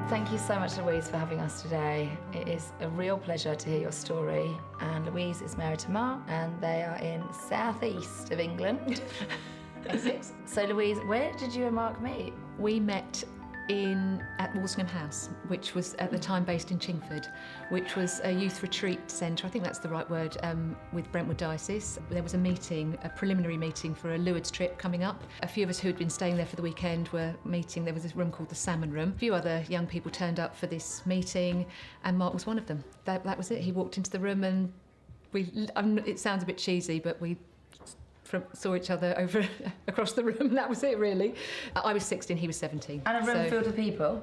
Thank you so much, Louise, for having us today. It is a real pleasure to hear your story. And Louise is married to Mark, and they are in southeast of England. Essex. So, Louise, where did you and Mark meet? We met at Walsingham House, which was at the time based in Chingford, which was a youth retreat centre, I think that's the right word, with Brentwood Diocese. There was a preliminary meeting for a Lourdes trip coming up. A few of us who had been staying there for the weekend were meeting. There was this room called the Salmon Room. A few other young people turned up for this meeting, and Mark was one of them. That was it. He walked into the room and it sounds a bit cheesy, but we saw each other across the room. That was it, really. I was 16, he was 17. And a room filled with people?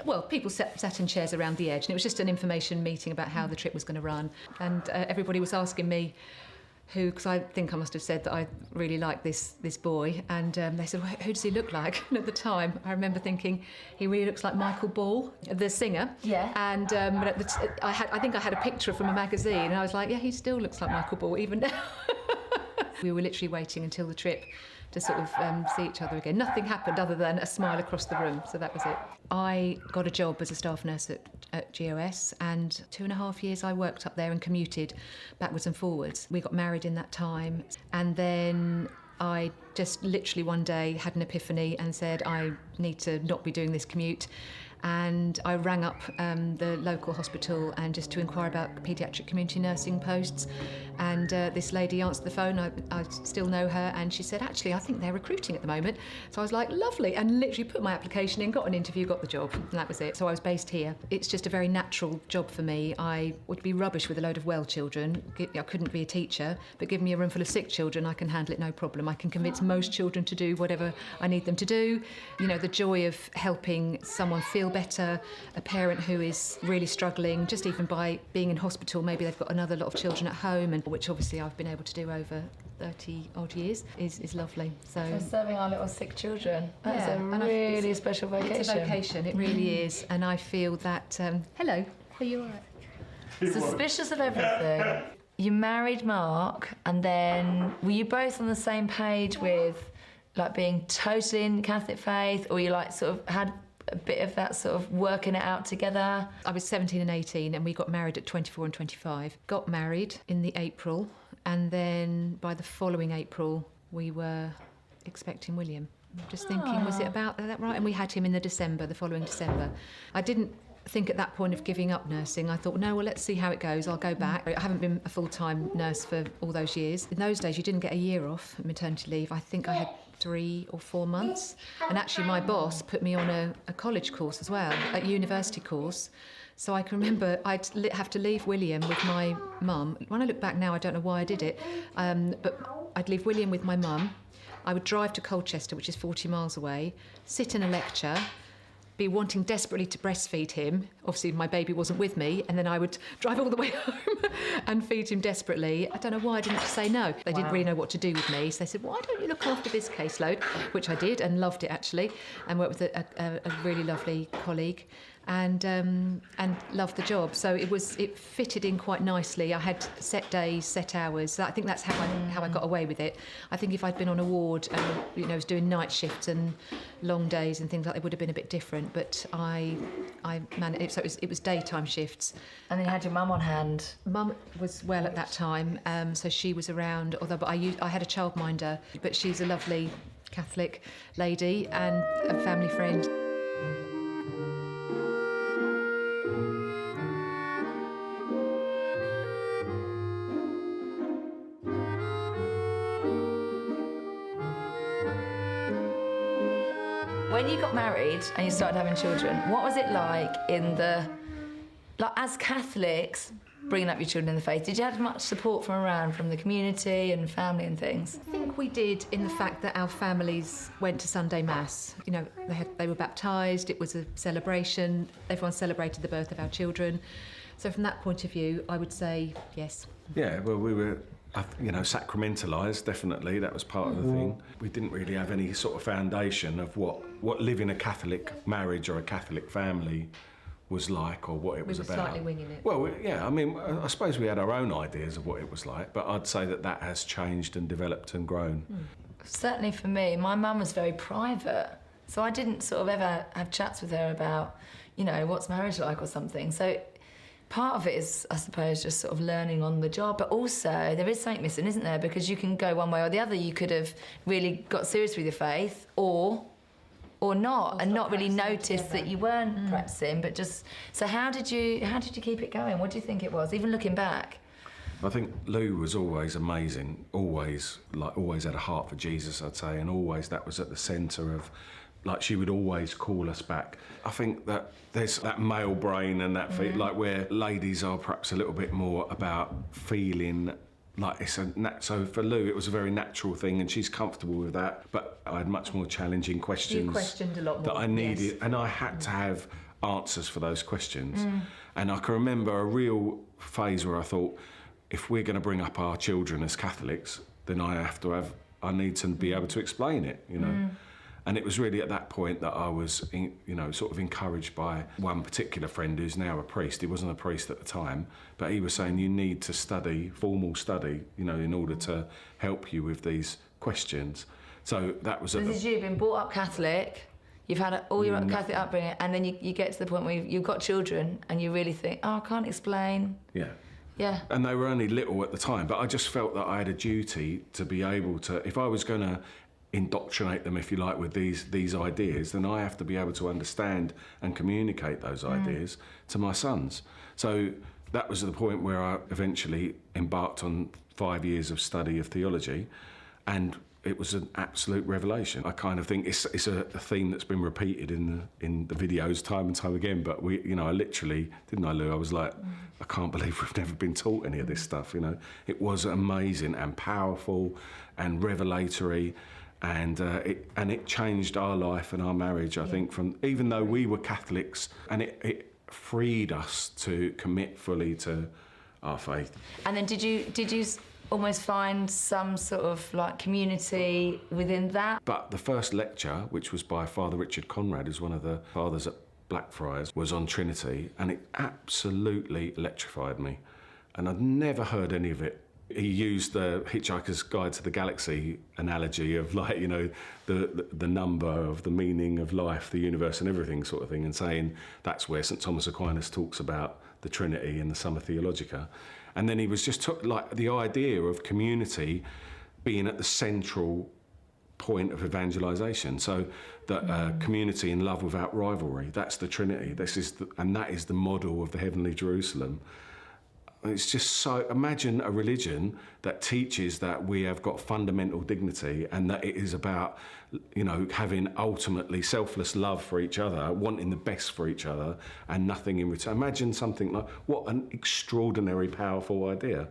Well, people sat in chairs around the edge, and it was just an information meeting about how the trip was going to run. And everybody was asking me because I think I must have said that I really liked this boy, and they said, well, who does he look like? And at the time, I remember thinking, he really looks like Michael Ball, the singer. Yeah. And I think I had a picture from a magazine, and I was like, yeah, he still looks like Michael Ball, even now. We were literally waiting until the trip to sort of see each other again. Nothing happened other than a smile across the room, so that was it. I got a job as a staff nurse at GOS, and 2.5 years I worked up there and commuted backwards and forwards. We got married in that time, and then I just literally one day had an epiphany and said, I need to not be doing this commute. And I rang up the local hospital and just to inquire about paediatric community nursing posts. And this lady answered the phone, I still know her, and she said, actually, I think they're recruiting at the moment. So I was like, lovely, and literally put my application in, got an interview, got the job, and that was it. So I was based here. It's just a very natural job for me. I would be rubbish with a load of well children. I couldn't be a teacher, but give me a room full of sick children, I can handle it no problem. I can convince most children to do whatever I need them to do. You know, the joy of helping someone feel better, a parent who is really struggling, just even by being in hospital, maybe they've got another lot of children at home, and which obviously I've been able to do over 30 odd years, is lovely. So serving our little sick children, that's a really special vocation. It's a vocation, it really is, and I feel that, hello, are you all right? Suspicious of everything. You married Mark, and then were you both on the same page with like being totally in the Catholic faith, or you like sort of had a bit of that sort of working it out together? I was 17 and 18, and we got married at 24 and 25. Got married in the April, and then by the following April we were expecting William. Just thinking, was it about that right? And we had him in the following December. I didn't think at that point of giving up nursing. I thought, no, well, let's see how it goes. I'll go back. I haven't been a full-time nurse for all those years. In those days, you didn't get a year off maternity leave. I think I had 3 or 4 months. And actually, my boss put me on a college course as well, a university course. So I can remember I'd have to leave William with my mum. When I look back now, I don't know why I did it. But I'd leave William with my mum. I would drive to Colchester, which is 40 miles away, sit in a lecture, be wanting desperately to breastfeed him. Obviously, my baby wasn't with me, and then I would drive all the way home and feed him desperately. I don't know why I didn't just say no. They didn't really know what to do with me, so they said, why don't you look after this caseload? Which I did, and loved it, actually, and worked with a really lovely colleague, and loved the job. So it fitted in quite nicely. I had set days, set hours. I think that's how I got away with it. I think if I'd been on a ward and was doing night shifts and long days and things like that, it would have been a bit different. But I managed it. So it was daytime shifts. And then you had your mum on hand. Mum was well at that time, so she was around. But I had a childminder, but she's a lovely Catholic lady and a family friend. When you got married and you started having children, what was it like as Catholics, bringing up your children in the faith? Did you have much support from the community and family and things? I think we did, in the fact that our families went to Sunday Mass. They were baptised, it was a celebration, everyone celebrated the birth of our children. So from that point of view, I would say yes. Yeah, well, we were sacramentalised, definitely, that was part of the thing. We didn't really have any sort of foundation of what living a Catholic marriage or a Catholic family was like, or what it was about. We were slightly winging it. Well, yeah, I mean, I suppose we had our own ideas of what it was like, but I'd say that has changed and developed and grown. Certainly for me, my mum was very private. So I didn't sort of ever have chats with her about, you know, what's marriage like or something. So part of it is, I suppose, just sort of learning on the job, but also there is something missing, isn't there? Because you can go one way or the other. You could have really got serious with your faith or not, and not really notice that you weren't practicing, but just... So how did you keep it going? What do you think it was, even looking back? I think Lou was always amazing, always had a heart for Jesus, I'd say, and always that was at the centre of, like, she would always call us back. I think that there's that male brain and that like where ladies are perhaps a little bit more about feeling like it's so for Lou it was a very natural thing, and she's comfortable with that, but I had much more challenging questions. You questioned a lot more. That I needed, yes. and I had to have answers for those questions. And I can remember a real phase where I thought, if we're going to bring up our children as Catholics, then I need to be able to explain it, you know. And it was really at that point that I was, sort of encouraged by one particular friend who's now a priest. He wasn't a priest at the time, but he was saying you need to study, formal study, you know, in order to help you with these questions. So that was... This is you, been brought up Catholic, you've had all your Catholic upbringing, and then you get to the point where you've got children and you really think, oh, I can't explain. Yeah. Yeah. And they were only little at the time, but I just felt that I had a duty to be able to, if I was going to indoctrinate them, if you like, with these ideas, then I have to be able to understand and communicate those ideas to my sons. So that was the point where I eventually embarked on 5 years of study of theology, and it was an absolute revelation. I kind of think it's a theme that's been repeated in the videos time and time again. But I literally, didn't I, Lou? I was like, I can't believe we've never been taught any of this stuff. You know, it was amazing and powerful and revelatory, and it changed our life and our marriage. I think from even though we were Catholics, and it freed us to commit fully to our faith. And then did you almost find some sort of like community within that? But the first lecture, which was by Father Richard Conrad, who's one of the fathers at Blackfriars, was on Trinity, and it absolutely electrified me. And I'd never heard any of it. He used the Hitchhiker's Guide to the Galaxy analogy of, like, you know, the number of the meaning of life, the universe and everything sort of thing, and saying that's where St Thomas Aquinas talks about the Trinity in the Summa Theologica. And then he was just like the idea of community being at the central point of evangelisation. So that community in love without rivalry, that's the Trinity. That is the model of the heavenly Jerusalem. It's just so... Imagine a religion that teaches that we have got fundamental dignity and that it is about, you know, having ultimately selfless love for each other, wanting the best for each other and nothing in return. Imagine something like... What an extraordinary, powerful idea.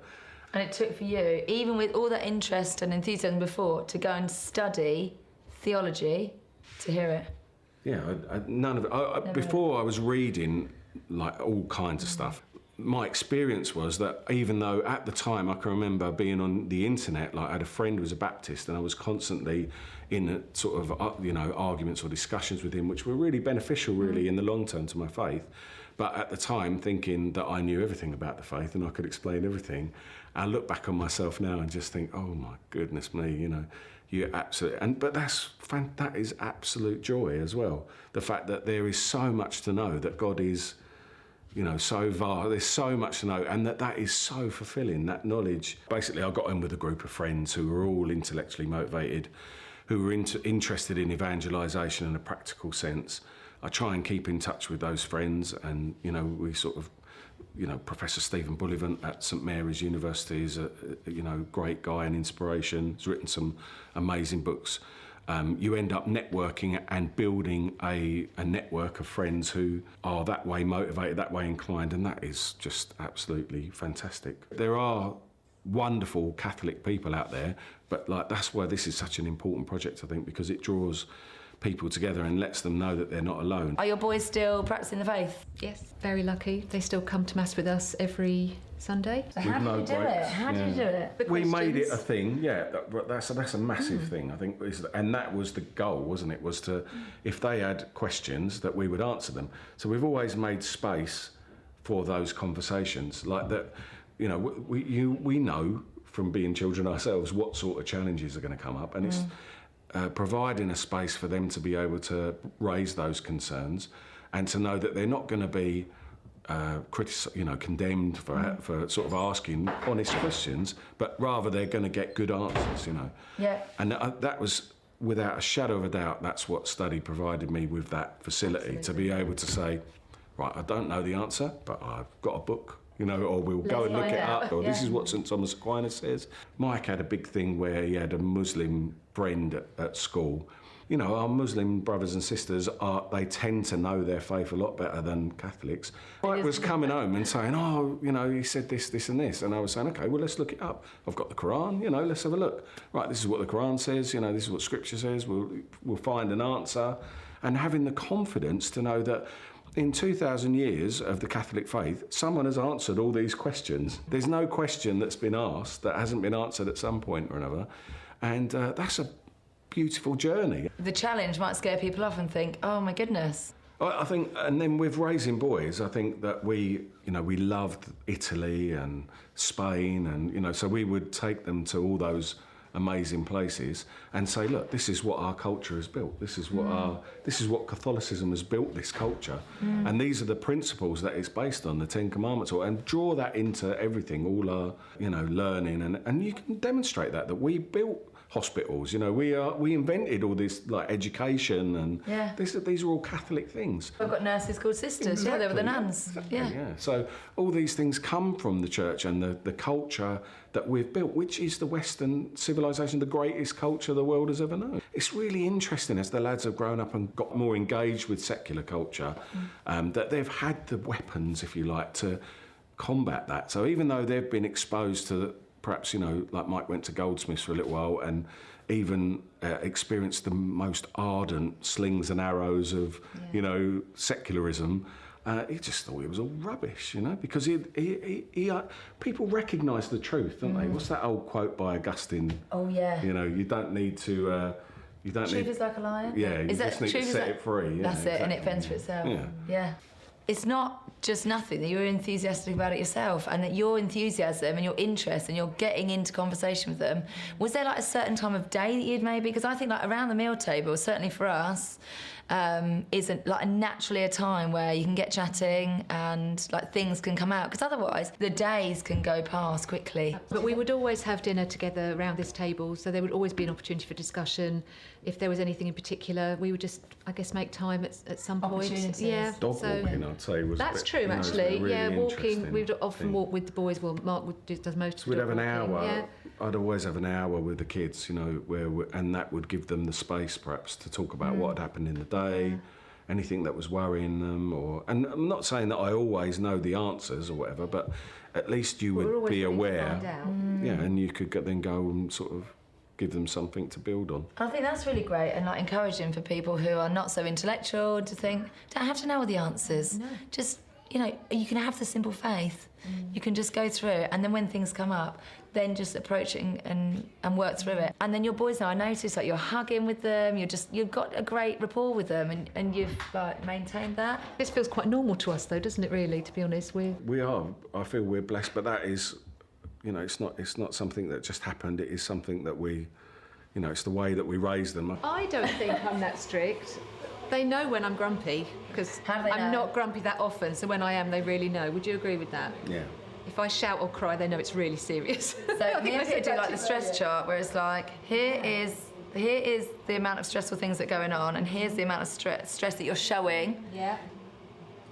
And it took for you, even with all that interest and enthusiasm before, to go and study theology to hear it? Yeah, none of it. Before I was reading, like, all kinds of stuff. My experience was that even though at the time I can remember being on the internet, like I had a friend who was a Baptist and I was constantly in a sort of, arguments or discussions with him, which were really beneficial really in the long term to my faith. But at the time thinking that I knew everything about the faith and I could explain everything, I look back on myself now and just think, oh my goodness me, you know, you absolutely, but that is absolute joy as well. The fact that there is so much to know, that God is, you know, so vast, there's so much to know, and that is so fulfilling, that knowledge. Basically, I got in with a group of friends who were all intellectually motivated, who were interested in evangelisation in a practical sense. I try and keep in touch with those friends, and, you know, we sort of, you know, Professor Stephen Bullivant at St Mary's University is a great guy and inspiration. He's written some amazing books. You end up networking and building a network of friends who are that way motivated, that way inclined, and that is just absolutely fantastic. There are wonderful Catholic people out there, but like that's why this is such an important project, I think, because it draws people together and lets them know that they're not alone. Are your boys still practicing the faith? Yes, very lucky. They still come to Mass with us every Sunday. So how did you do it? How did you do it? We made it a thing, yeah. That's a massive thing, I think, and that was the goal, wasn't it? Was to, if they had questions, that we would answer them. So we've always made space for those conversations, like that. You know, we know from being children ourselves what sort of challenges are going to come up, and it's providing a space for them to be able to raise those concerns and to know that they're not going to be condemned for sort of asking honest questions, but rather they're going to get good answers, Yeah. And that was, without a shadow of a doubt, that's what study provided me with, that facility. Absolutely. To be able to say, right, I don't know the answer, but I've got a book, or we'll go and look it up, or this is what St Thomas Aquinas says. Mike had a big thing where he had a Muslim friend at school. Our Muslim brothers and sisters, they tend to know their faith a lot better than Catholics. Mike was coming home and saying, he said this, this and this. And I was saying, OK, well, let's look it up. I've got the Quran, let's have a look. Right, this is what the Quran says, this is what Scripture says. We'll find an answer. And having the confidence to know that in 2,000 years of the Catholic faith, someone has answered all these questions. There's no question that's been asked that hasn't been answered at some point or another. And that's a beautiful journey. The challenge might scare people off and think, oh my goodness. I think, and then with raising boys, I think that we loved Italy and Spain, and so we would take them to all those amazing places and say, look, this is what our culture has built. This is what Catholicism has built, this culture, and these are the principles that it's based on, the Ten Commandments, and draw that into everything, all our learning, and you can demonstrate that we built hospitals, we invented all this like education, and these are all Catholic things. I've got nurses called sisters. Exactly. They were the nuns. Exactly, yeah. So all these things come from the church and the culture that we've built, which is the Western civilization, the greatest culture the world has ever known. It's really interesting as the lads have grown up and got more engaged with secular culture, that they've had the weapons, if you like, to combat that. So even though they've been exposed to perhaps, like Mike went to Goldsmiths for a little while and even experienced the most ardent slings and arrows of, secularism. He just thought it was all rubbish, because people recognise the truth, don't they? What's that old quote by Augustine? Oh, yeah. You don't need to... Truth is like a lion? Yeah, you just need to set it free. Yeah, that's it, exactly. and it fends for itself. Yeah. It's not just nothing, that you're enthusiastic about it yourself, and that your enthusiasm and your interest and you're getting into conversation with them. Was there like a certain time of day that you'd maybe, because I think like around the meal table, certainly for us, isn't like naturally a time where you can get chatting and like things can come out, because otherwise the days can go past quickly. But we would always have dinner together around this table, so there would always be an opportunity for discussion. If there was anything in particular, we would just, I guess, make time at some point. Yeah. Dog walking, I'd say, was that's a bit, true, actually. really Walking. We'd often walk with the boys. Well, Mark does most. So we'd have an hour. Yeah. I'd always have an hour with the kids, and that would give them the space, perhaps, to talk about what had happened in the day, anything that was worrying them, and I'm not saying that I always know the answers or whatever, but at least you would be aware. Yeah, and you could then go and sort of give them something to build on. I think that's really great, and like encouraging for people who are not so intellectual to think, don't have to know all the answers. No. Just, you can have the simple faith. You can just go through it, and then when things come up, then just approach it and work through it. And then your boys now, I notice like you're hugging with them, you've got a great rapport with them, and you've like maintained that. This feels quite normal to us though, doesn't it really, to be honest? We are. I feel we're blessed, but that is, it's not something that just happened. It is something that we, it's the way that we raise them. I don't think I'm that strict. They know when I'm grumpy, because I'm not grumpy that often, so when I am, they really know. Would you agree with that? Yeah. If I shout or cry, they know it's really serious. So me and Peter do like the stress chart, where it's like, here is the amount of stressful things that are going on, and here's the amount of stress that you're showing. Yeah.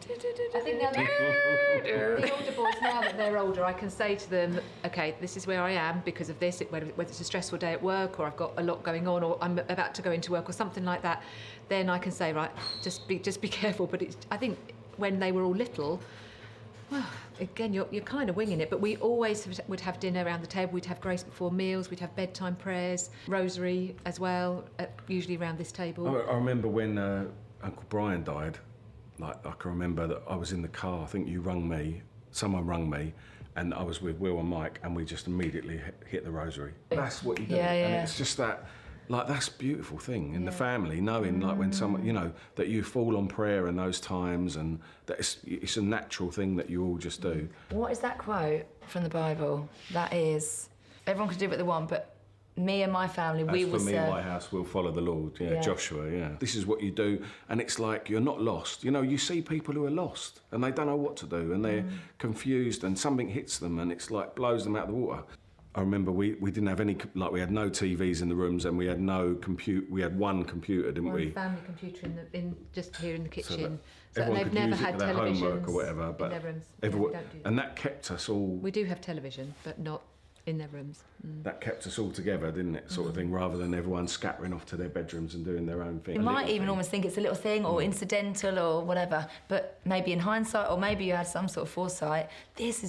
I think now the older boys, now that they're older, I can say to them, okay, this is where I am because of this, whether it's a stressful day at work or I've got a lot going on or I'm about to go into work or something like that, then I can say, right, just be careful. But I think when they were all little, well, again, you're kind of winging it, but we always would have dinner around the table. We'd have grace before meals. We'd have bedtime prayers, rosary as well, usually around this table. I remember when Uncle Brian died. Like, I can remember that I was in the car. I think someone rung me, and I was with Will and Mike, and we just immediately hit the rosary. That's what you do, and it's just that. Like, that's a beautiful thing in the family, knowing like when someone, that you fall on prayer in those times, and that it's a natural thing that you all just do. What is that quote from the Bible? That is, everyone can do what they want, but me and my family, we will As for me serve. and my house, we'll follow the Lord. Yeah. Joshua, This is what you do. And it's like, you're not lost. You know, you see people who are lost and they don't know what to do and they're confused and something hits them and it's like blows them out of the water. I remember we didn't have any, like we had no TVs in the rooms and we had no we had one computer, didn't we? One family computer in just here in the kitchen. So So everyone they've could never use it had for their homework televisions or whatever, but in their rooms. everyone, we don't do that. and that kept us all. We do have television, but not in their rooms. That kept us all together, didn't it? Sort of thing, rather than everyone scattering off to their bedrooms and doing their own thing. You might even almost think it's a little thing or incidental or whatever, but maybe in hindsight, or maybe you had some sort of foresight, this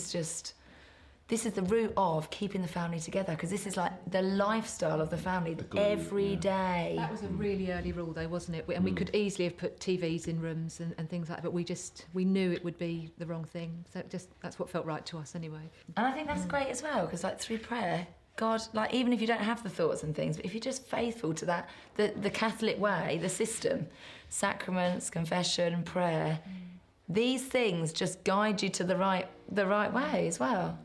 is the root of keeping the family together, because this is like the lifestyle of the family every day. That was a really early rule though, wasn't it? And we could easily have put TVs in rooms and things like that, but we knew it would be the wrong thing. So that's what felt right to us anyway. And I think that's great as well, because like through prayer, God, like even if you don't have the thoughts and things, but if you're just faithful to that, the Catholic way, the system, sacraments, confession, prayer, these things just guide you to the right way as well.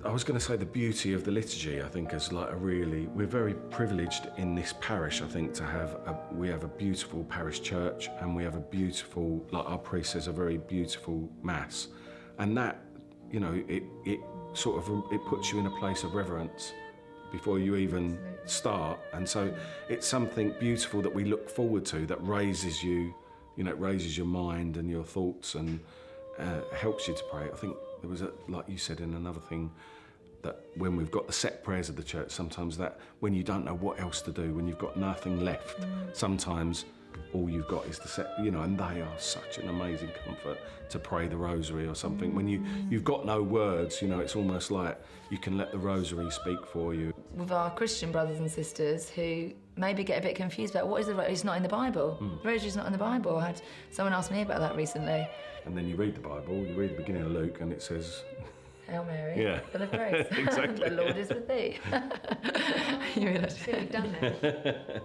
I was going to say the beauty of the liturgy, I think, is like we're very privileged in this parish, I think, to have we have a beautiful parish church and we have a beautiful, like our priest says, a very beautiful mass. And that, you know, it sort of, it puts you in a place of reverence before you even start. And so it's something beautiful that we look forward to, that raises you, it raises your mind and your thoughts and helps you to pray. I think there was, like you said in another thing, that when we've got the set prayers of the church, sometimes that when you don't know what else to do, when you've got nothing left, sometimes all you've got is the set, and they are such an amazing comfort to pray the rosary or something. When you've got no words, it's almost like you can let the rosary speak for you. With our Christian brothers and sisters who maybe get a bit confused about what is the rosary? It's not in the Bible. The rosary's not in the Bible. I had someone ask me about that recently. And then you read the Bible, you read the beginning of Luke, and it says, Hail Mary, Yeah. full of grace. Exactly. The Lord is with thee. You realise? So we've done that.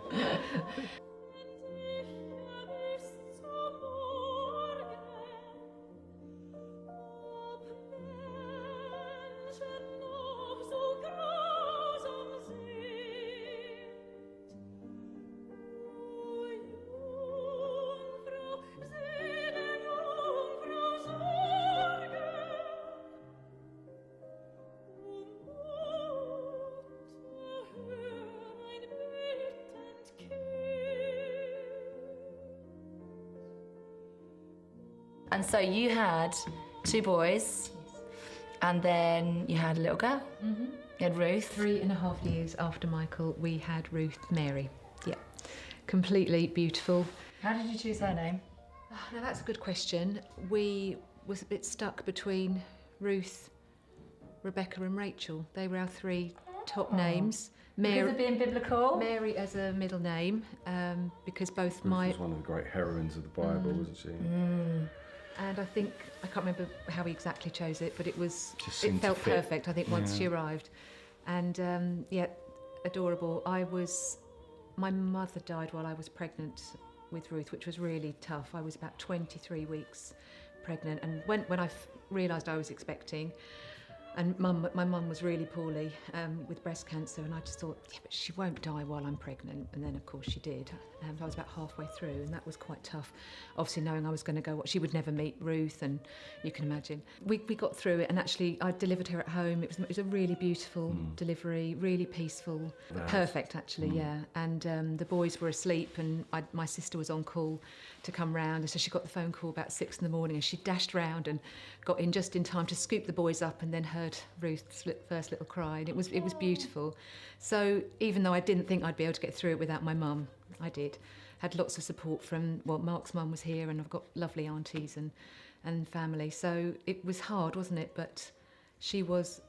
And so you had 2 boys, and then you had a little girl. You had Ruth. 3.5 years after Michael, we had Ruth Mary. Yeah, completely beautiful. How did you choose her name? Now that's a good question. We was a bit stuck between Ruth, Rebecca and Rachel. They were our 3 top names. Because of being biblical? Mary as a middle name, because both Ruth was one of the great heroines of the Bible, wasn't she? And I think, I can't remember how we exactly chose it, but it seemed to felt fit. perfect, I think, once she arrived. And adorable. My mother died while I was pregnant with Ruth, which was really tough. I was about 23 weeks pregnant, and when I realised I was expecting, and my mum was really poorly with breast cancer, and I just thought, yeah, but she won't die while I'm pregnant. And then, of course, she did. I was about halfway through, and that was quite tough. Obviously, knowing I was going to go, she would never meet Ruth, and you can imagine. We got through it, and actually, I delivered her at home. It was a really beautiful delivery, really peaceful, perfect, actually, yeah. And the boys were asleep, and my sister was on call to come round, and so she got the phone call about 6 a.m, and she dashed round and got in just in time to scoop the boys up, and then heard Ruth's first little cry, and it was beautiful. So even though I didn't think I'd be able to get through it without my mum, I did. Had lots of support from, Mark's mum was here, and I've got lovely aunties and family. So it was hard, wasn't it? But she was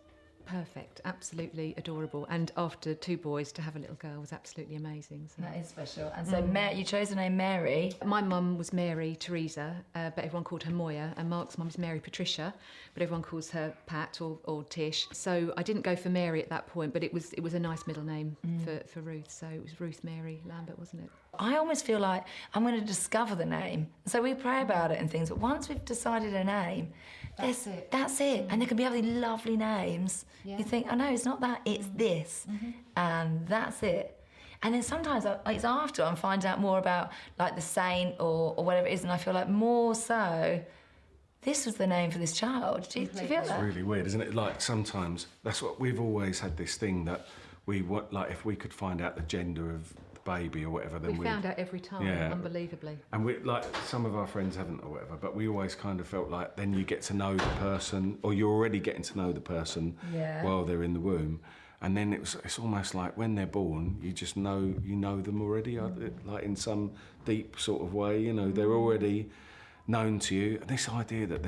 perfect, absolutely adorable. And after 2 boys, to have a little girl was absolutely amazing. So. That is special. And so you chose the name Mary. My mum was Mary Teresa, but everyone called her Moya, and Mark's mum is Mary Patricia, but everyone calls her Pat or Tish. So I didn't go for Mary at that point, but it was a nice middle name for Ruth. So it was Ruth Mary Lambert, wasn't it? I almost feel like I'm going to discover the name. So we pray about it and things, but once we've decided a name, That's it. That's it. And there can be other lovely names. Yeah. You think, oh no, it's not that, it's this. And that's it. And then sometimes it's after I'm finding out more about like the saint or whatever it is, and I feel like more so, this was the name for this child. Do you feel It's that? really weird, isn't it? Like sometimes that's what we've always had this thing that we want. Like if we could find out the gender of the baby or whatever, then We found out every time, unbelievably. And we like some of our friends haven't or whatever, but we always kind of felt like then you get to know the person, or you're already getting to know the person while they're in the womb. And then it's almost like when they're born, you just know them already, like in some deep sort of way. You know, they're already known to you. And this idea that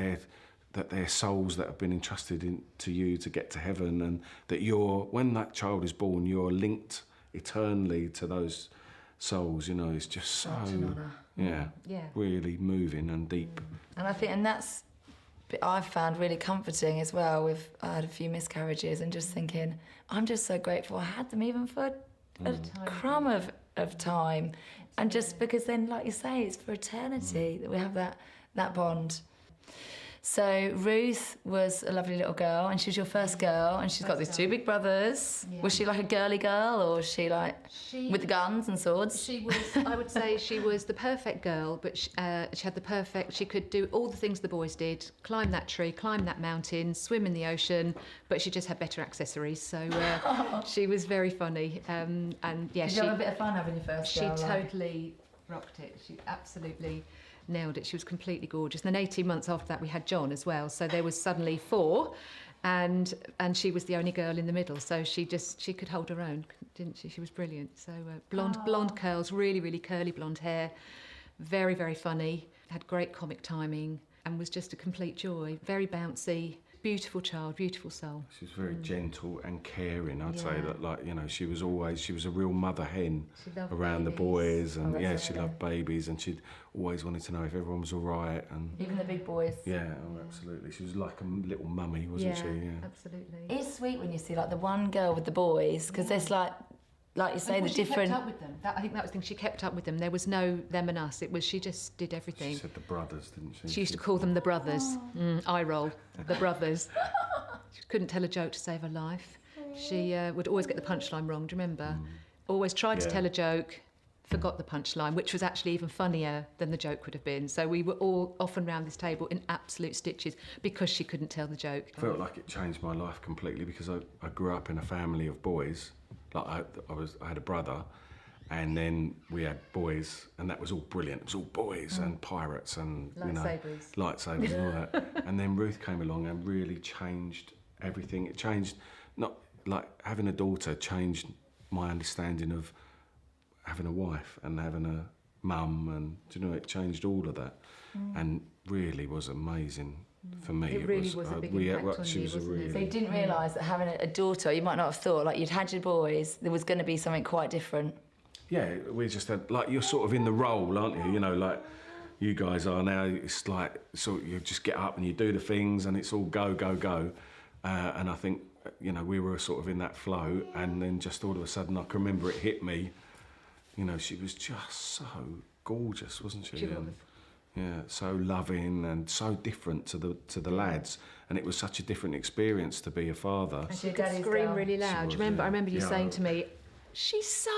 they're souls that have been entrusted to you to get to heaven, and that when that child is born, you're linked eternally to those souls. You know, it's just so really moving and deep. And I think, and that's I've found really comforting as well. I had a few miscarriages, and just thinking, I'm just so grateful I had them, even for a crumb of time. And just because then, like you say, it's for eternity that we have that bond. So Ruth was a lovely little girl, and she was your first girl, and she's got these two big brothers. Yeah. Was she like a girly girl, or was she like with the guns and swords? She was, I would say she was the perfect girl, but she had she could do all the things the boys did: climb that tree, climb that mountain, swim in the ocean, but she just had better accessories. So she was very funny. And yeah, Did you have a bit of fun having your first girl? She totally rocked it. She absolutely nailed it. She was completely gorgeous. And then 18 months after that, we had John as well. So there was suddenly 4, and she was the only girl in the middle. So she could hold her own, didn't she? She was brilliant. So blonde curls, really, really curly blonde hair, very, very funny, had great comic timing, and was just a complete joy. Very bouncy, beautiful child, beautiful soul. She was very gentle and caring. I'd say that, like, you know, she was a real mother hen around babies. The boys, and she loved babies, and she'd always wanted to know if everyone was all right, and even the big boys. Yeah, absolutely. She was like a little mummy, wasn't she? Yeah, absolutely. It's sweet when you see like the one girl with the boys, because there's like you say, the different. She kept up with them. I think that was the thing. She kept up with them. There was no them and us. She just did everything. She said the brothers, didn't she? She used to call them the brothers. Eye roll, the brothers. She couldn't tell a joke to save her life. She would always get the punchline wrong. Do you remember? Always tried to tell a joke, forgot the punchline, which was actually even funnier than the joke would have been. So we were all often round this table in absolute stitches because she couldn't tell the joke. I felt like it changed my life completely, because I grew up in a family of boys. Like I had a brother, and then we had boys, and that was all brilliant. It was all boys and pirates and lightsabers and all that. And then Ruth came along and really changed everything. It changed, not like having a daughter changed my understanding of having a wife and having a mum, and it changed all of that, and really was amazing. For me, it really was a big impact on you, wasn't it? So you didn't realise that having a daughter, you might not have thought, like, you'd had your boys, there was going to be something quite different. Yeah, we just had, like, you're sort of in the role, aren't you? You know, like you guys are now. It's like, so you just get up and you do the things, and it's all go, go, go. And I think, we were sort of in that flow, and then just all of a sudden, I can remember it hit me. She was just so gorgeous, wasn't she? She was. Yeah, so loving and so different to the lads, and it was such a different experience to be a father. And she could scream really loud. Do you remember? I remember you saying to me, "She's so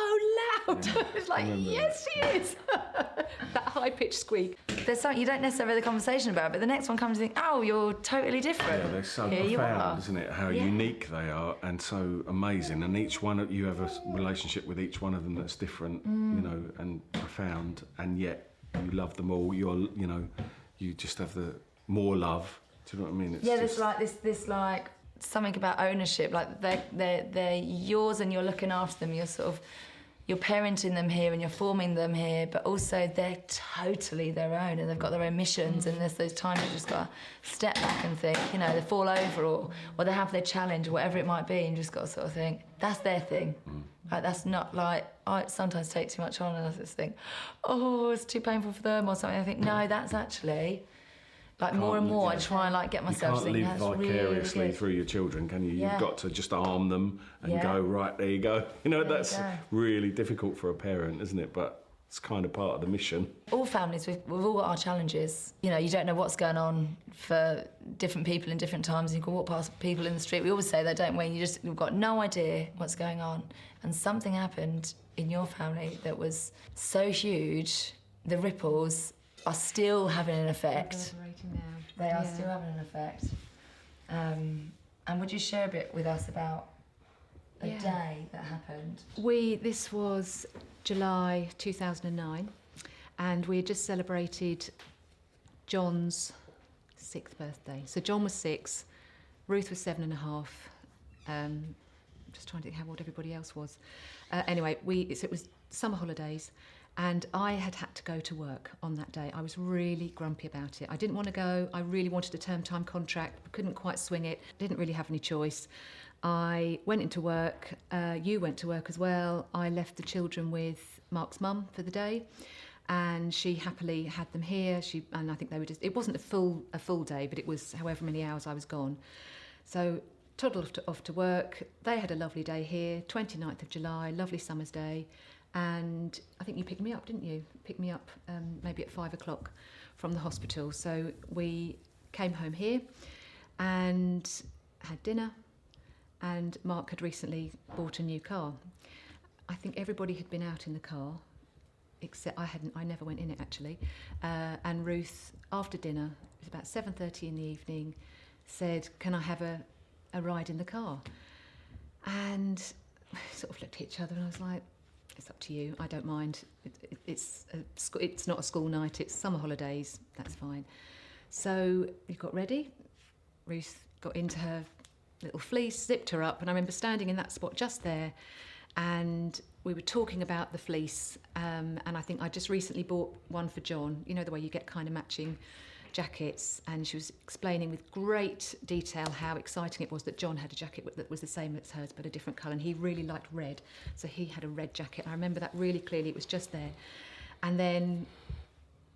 loud." Yeah. It's like, yes, she is. That high-pitched squeak. There's something you don't necessarily have the conversation about, but the next one comes and you think, oh, you're totally different. Yeah, they're so Here profound, isn't it? How unique they are, and so amazing. And each one, you have a relationship with each one of them that's different, and profound, and yet you love them all. You just have the more love. Do you know what I mean? It's there's like this like something about ownership. Like they're yours, and you're looking after them. You're parenting them here, and you're forming them here. But also they're totally their own, and they've got their own missions. And there's those times you just got to step back and think, they fall over, or they have their challenge, or whatever it might be, and you just got to sort of think that's their thing. Like, that's not like, I sometimes take too much on, and I just think, oh, it's too painful for them or something. I think, no, that's actually, like, more and more I try and, like, get myself to think, you can't live vicariously really through your children, can you? Yeah. You've got to just arm them and go, right, there you go. That's really difficult for a parent, isn't it? But It's kind of part of the mission. All families, we've all got our challenges. You know, you don't know what's going on for different people in different times. You can walk past people in the street. We always say that, don't we? You've got no idea what's going on. And something happened in your family that was so huge, the ripples are still having an effect. They are still having an effect. And would you share a bit with us about a day that happened? This was July 2009, and we had just celebrated John's 6th birthday. So John was 6, Ruth was 7.5. Just trying to think how old everybody else was. Anyway, it was summer holidays, and I had to go to work on that day. I was really grumpy about it. I didn't want to go. I really wanted a term time contract, but couldn't quite swing it. Didn't really have any choice. I went into work. You went to work as well. I left the children with Mark's mum for the day, and she happily had them here. And I think they were just. It wasn't a full day, but it was however many hours I was gone. So toddled off to work. They had a lovely day here. 29th of July, lovely summer's day. And I think you picked me up, didn't you? Picked me up maybe at 5 o'clock from the hospital. So we came home here and had dinner. And Mark had recently bought a new car. I think everybody had been out in the car, except I hadn't. I never went in it actually. And Ruth, after dinner, it was about 7:30 in the evening, said, "Can I have a ride in the car?" And we sort of looked at each other, and I was like, "It's up to you. I don't mind. It's not a school night. It's summer holidays. That's fine." So we got ready. Ruth got into her little fleece, zipped her up, and I remember standing in that spot just there, and we were talking about the fleece, and I think I just recently bought one for John, you know, the way you get kind of matching jackets, and she was explaining with great detail how exciting it was that John had a jacket that was the same as hers but a different colour, and he really liked red, so he had a red jacket. I remember that really clearly. It was just there. And then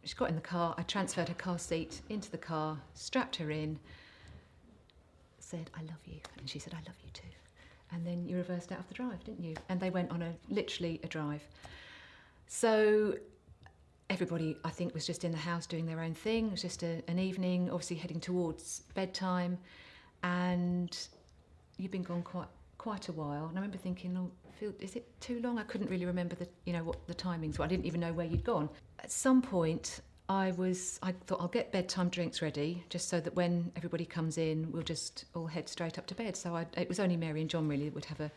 she got in the car. I transferred her car seat into the car, strapped her in, said, "I love you," and she said, "I love you too." And then you reversed out of the drive, didn't you? And they went on literally a drive. So everybody, I think, was just in the house doing their own thing. It was just an evening, obviously heading towards bedtime, and you've been gone quite a while. And I remember thinking, "Oh, Phil, is it too long?" I couldn't really remember what the timings were. I didn't even know where you'd gone. At some point, I thought I'll get bedtime drinks ready, just so that when everybody comes in, we'll just all head straight up to bed. So it was only Mary and John really that would have a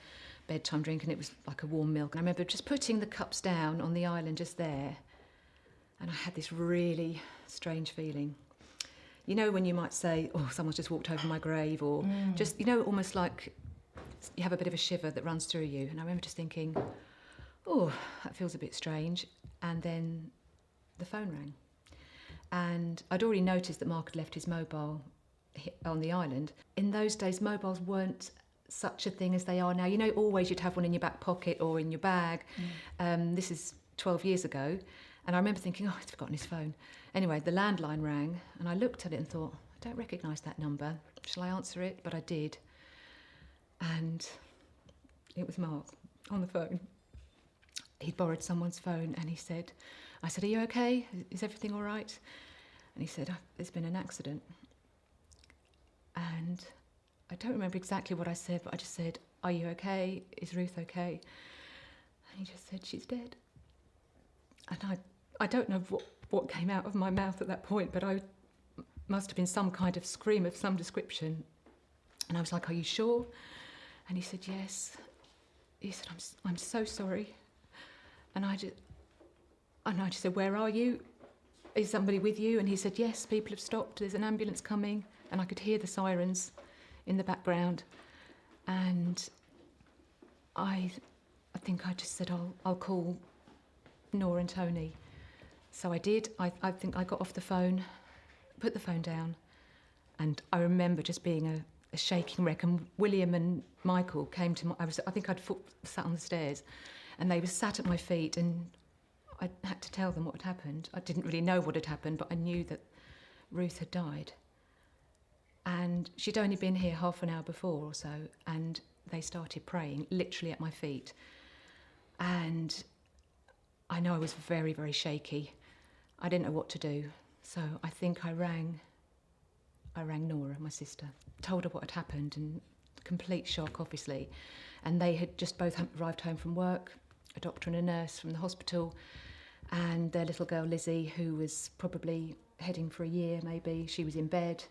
bedtime drink, and it was like a warm milk. And I remember just putting the cups down on the island just there, and I had this really strange feeling. You know, when you might say, "Oh, someone's just walked over my grave," or just, almost like you have a bit of a shiver that runs through you. And I remember just thinking, "Oh, that feels a bit strange." And then the phone rang. And I'd already noticed that Mark had left his mobile on the island. In those days, mobiles weren't such a thing as they are now. You know, always you'd have one in your back pocket or in your bag. This is 12 years ago. And I remember thinking, "Oh, he's forgotten his phone." Anyway, the landline rang, and I looked at it and thought, "I don't recognise that number. Shall I answer it?" But I did. And it was Mark on the phone. He'd borrowed someone's phone, and I said, "Are you okay? Is everything all right?" And he said, "There's been an accident." And I don't remember exactly what I said, but I just said, "Are you okay? Is Ruth okay?" And he just said, "She's dead." And I don't know what came out of my mouth at that point, but I must have been some kind of scream of some description. And I was like, "Are you sure?" And he said, "Yes." He said, I'm so sorry." And I just said, "Where are you? Is somebody with you?" And he said, "Yes, people have stopped. There's an ambulance coming." And I could hear the sirens in the background. And I think I just said, I'll call Nora and Tony. So I did. I think I got off the phone, put the phone down, and I remember just being a shaking wreck. And William and Michael came to I think I'd sat on the stairs, and they were sat at my feet, and I had to tell them what had happened. I didn't really know what had happened, but I knew that Ruth had died. And she'd only been here half an hour before or so, and they started praying literally at my feet. And I know I was very, very shaky. I didn't know what to do. So I think I rang Nora, my sister, told her what had happened, and complete shock, obviously. And they had just both arrived home from work, a doctor and a nurse from the hospital, and their little girl Lizzie, who was probably heading for a year maybe, she was in bed,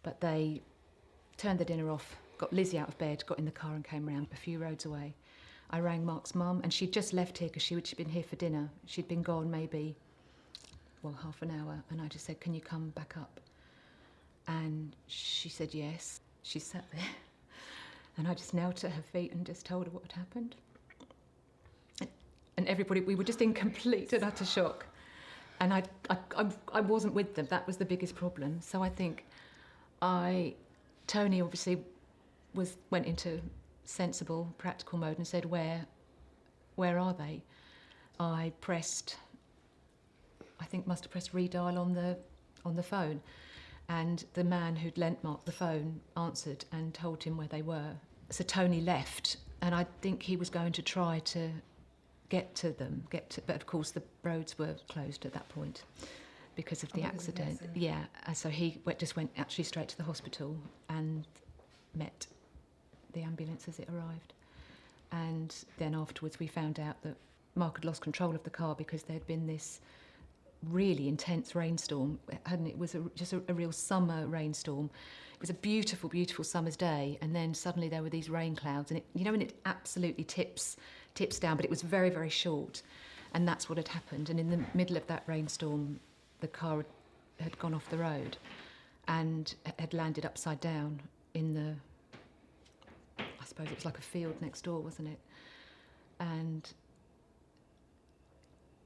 but they turned the dinner off, got Lizzie out of bed, got in the car and came round a few roads away. I rang Mark's mum, and she'd just left here because she'd been here for dinner. She'd been gone maybe, half an hour, and I just said, can you come back up? And she said yes. She sat there, and I just knelt at her feet and just told her what had happened. And everybody, we were just in complete and utter shock. And I wasn't with them. That was the biggest problem. So I think Tony obviously went into sensible, practical mode and said, where are they? I must have pressed redial on the phone. And the man who'd lent Mark the phone answered and told him where they were. So Tony left, and I think he was going to try to get to them, but of course the roads were closed at that point because of the accident. Yeah, so he just went actually straight to the hospital and met the ambulance as it arrived. And then afterwards we found out that Mark had lost control of the car because there had been this really intense rainstorm, hadn't it? It was just a real summer rainstorm. It was a beautiful, beautiful summer's day, and then suddenly there were these rain clouds, and when it absolutely tips down, but it was very, very short, and that's what had happened. And in the middle of that rainstorm, the car had gone off the road and had landed upside down in I suppose it was like a field next door, wasn't it? And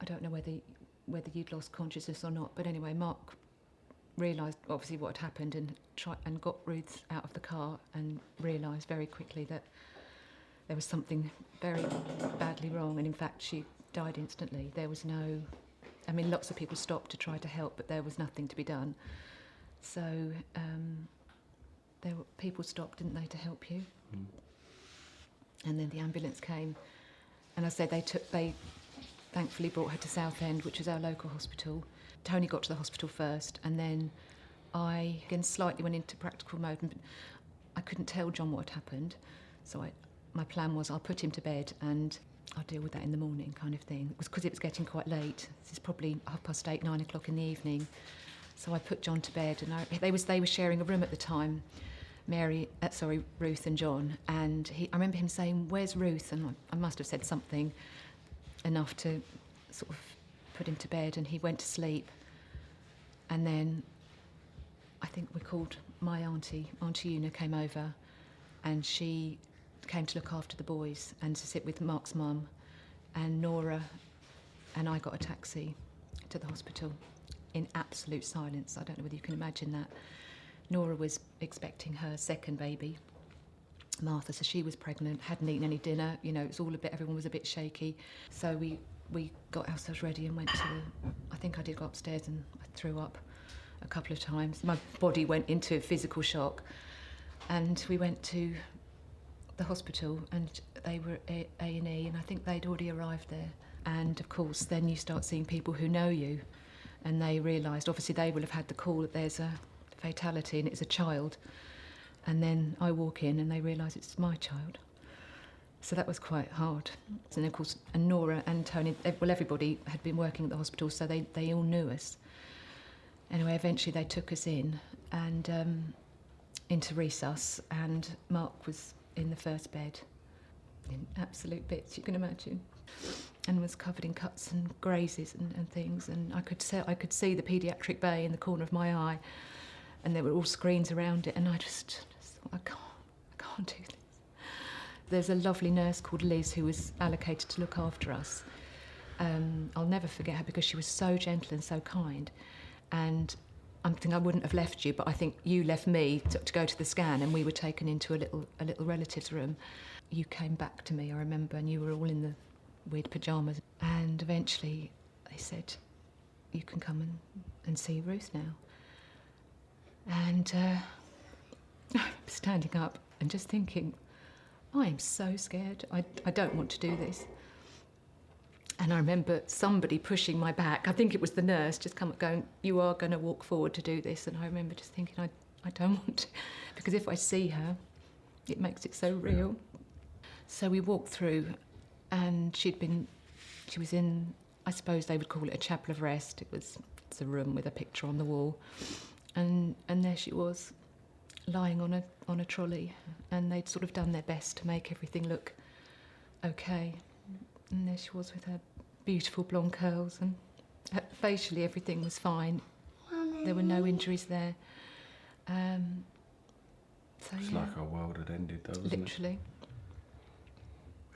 I don't know whether you'd lost consciousness or not, but anyway, Mark realised obviously what had happened and got Ruth out of the car and realised very quickly that there was something very badly wrong, and in fact she died instantly. There was lots of people stopped to try to help, but there was nothing to be done. So people stopped, didn't they, to help you? Mm. And then the ambulance came, and I said they thankfully brought her to Southend, which is our local hospital. Tony got to the hospital first, and then I again slightly went into practical mode, and I couldn't tell John what had happened. So my plan was I'll put him to bed and I'll deal with that in the morning, kind of thing. It was because it was getting quite late. This is probably 8:30, 9 o'clock in the evening. So I put John to bed, and they were sharing a room at the time, Ruth and John. And I remember him saying, "Where's Ruth?" And I must have said something enough to sort of put him to bed, and he went to sleep. And then I think we called my Auntie Una came over, and she came to look after the boys and to sit with Mark's mum, and Nora and I got a taxi to the hospital in absolute silence. I don't know whether you can imagine that. Nora was expecting her second baby, Martha, so she was pregnant, hadn't eaten any dinner, it was all everyone was a bit shaky. So we got ourselves ready and went I think I did go upstairs and I threw up a couple of times. My body went into physical shock, and we went to the hospital, and they were A&E, and I think they'd already arrived there. And of course then you start seeing people who know you, and they realised, obviously they will have had the call that there's a fatality and it's a child. And then I walk in and they realise it's my child. So that was quite hard. And of course, and Nora and Tony, everybody had been working at the hospital, so they all knew us. Anyway, eventually they took us in and into resus, and Mark was in the first bed, in absolute bits, you can imagine, and was covered in cuts and grazes and things. And I could see the paediatric bay in the corner of my eye, and there were all screens around it, and I just thought, I can't do this. There's a lovely nurse called Liz who was allocated to look after us. I'll never forget her because she was so gentle and so kind. And I think I wouldn't have left you, but I think you left me to go to the scan, and we were taken into a little relative's room. You came back to me, I remember, and you were all in the weird pyjamas. And eventually they said, "You can come and see Ruth now." And I was standing up and just thinking, I am so scared. I don't want to do this. And I remember somebody pushing my back. I think it was the nurse, just come going, "You are going to walk forward to do this." And I remember just thinking, I don't want to, because if I see her, it makes it so real. So we walked through, and she was in, I suppose they would call it a chapel of rest. It's a room with a picture on the wall, and there she was, lying on a trolley, and they'd sort of done their best to make everything look okay. And there she was with her beautiful blonde curls, and facially everything was fine. There were no injuries there. So It's yeah, like our world had ended, though, wasn't literally. it?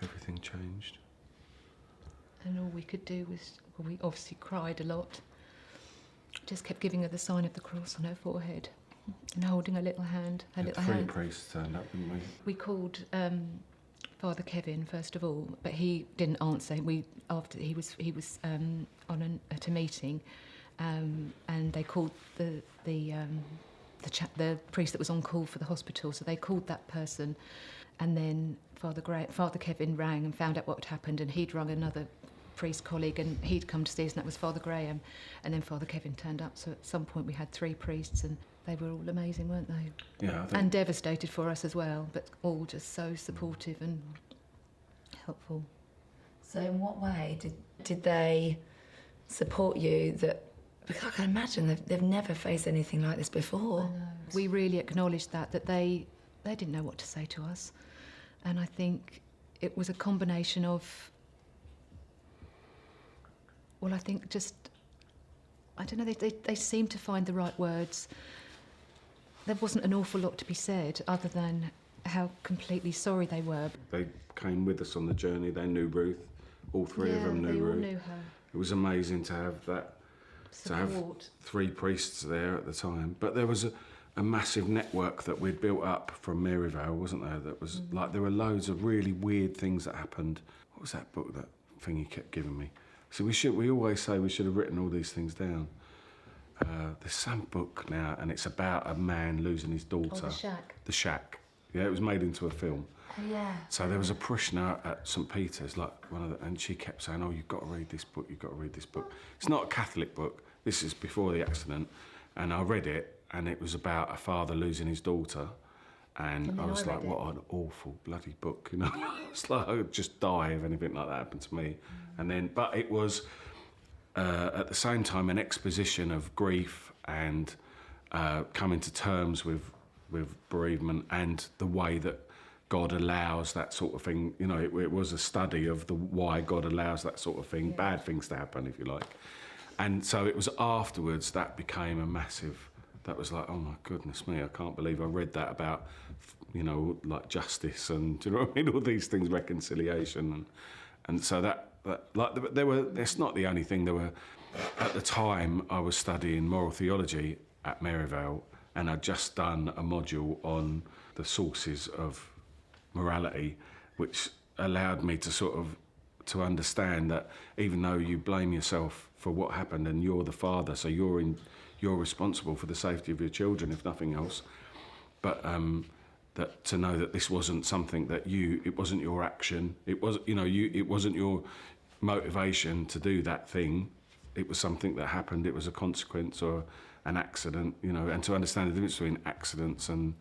Everything changed. And all we could do was, well, we obviously cried a lot. Just kept giving her the sign of the cross on her forehead and holding her little hand. Her We had little three hand. priests turned up, didn't we? We called Father Kevin first of all, but he didn't answer. After he was at a meeting, and they called the priest that was on call for the hospital. So they called that person, and then Father Kevin rang and found out what had happened, and he'd rung another priest colleague, and he'd come to see us, and that was Father Graham, and then Father Kevin turned up. So at some point we had three priests, and they were all amazing, weren't they? Yeah, I think And devastated for us as well, but all just so supportive and helpful. So in what way did they support you? That, because I can imagine they've never faced anything like this before. We really acknowledged that they didn't know what to say to us, and I think it was a combination of, well, I think just, I don't know, they seemed to find the right words. There wasn't an awful lot to be said other than how completely sorry they were. they came with us on the journey. They knew Ruth. All three of them knew they all Ruth. knew her. It was amazing to have that, to have Support. three priests there at the time. But there was a massive network that we'd built up from Maryvale, wasn't there? That was like, there were loads of really weird things that happened. What was that book, that thing you kept giving me? So we always say we should have written all these things down. There's some book now, and it's about a man losing his daughter. Oh, The Shack. The Shack. Yeah, it was made into a film. Oh, yeah. So there was a parishioner at St Peter's, like and she kept saying, "Oh, you've got to read this book. You've got to read this book." It's not a Catholic book. This is before the accident, and I read it, and it was about a father losing his daughter, and I was like, "What an awful bloody book," you know. It's like I would just die if anything like that happened to me. And then, but it was at the same time an exposition of grief and coming to terms with bereavement and the way that God allows that sort of thing. You know, it was a study of why God allows that sort of thing, bad things to happen, if you like. And so it was afterwards that became a massive, that was like, oh my goodness me, I can't believe I read that about, you know, like justice and, do you know what I mean, all these things, reconciliation. And so that like, there were, it's not the only thing. There were, at the time I was studying moral theology at Maryvale, and I'd just done a module on the sources of morality, which allowed me to sort of to understand that even though you blame yourself for what happened and you're the father, so you're responsible for the safety of your children, if nothing else, but that to know that this wasn't something that it wasn't your action, it was, you know, it wasn't your motivation to do that thing, it was something that happened, it was a consequence or an accident, you know, and to understand the difference between accidents and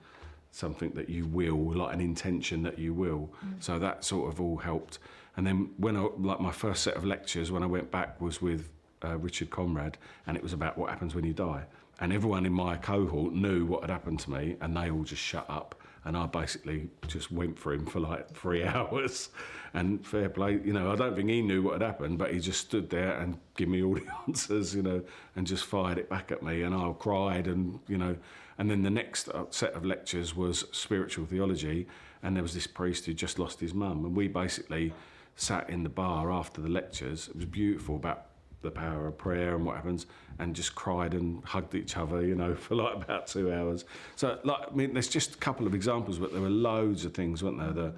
something that you will, like an intention that you will. So that sort of all helped. And then when like my first set of lectures when I went back was with Richard Conrad, and it was about what happens when you die. And everyone in my cohort knew what had happened to me, and they all just shut up. And I basically just went for him for like 3 hours. And fair play, you know, I don't think he knew what had happened, but he just stood there and gave me all the answers, you know, and just fired it back at me. And I cried and, you know, and then the next set of lectures was spiritual theology. And there was this priest who just lost his mum. And we basically sat in the bar after the lectures. It was beautiful, about the power of prayer and what happens, and just cried and hugged each other, you know, for like about 2 hours. So, like, I mean, there's just a couple of examples, but there were loads of things, weren't there?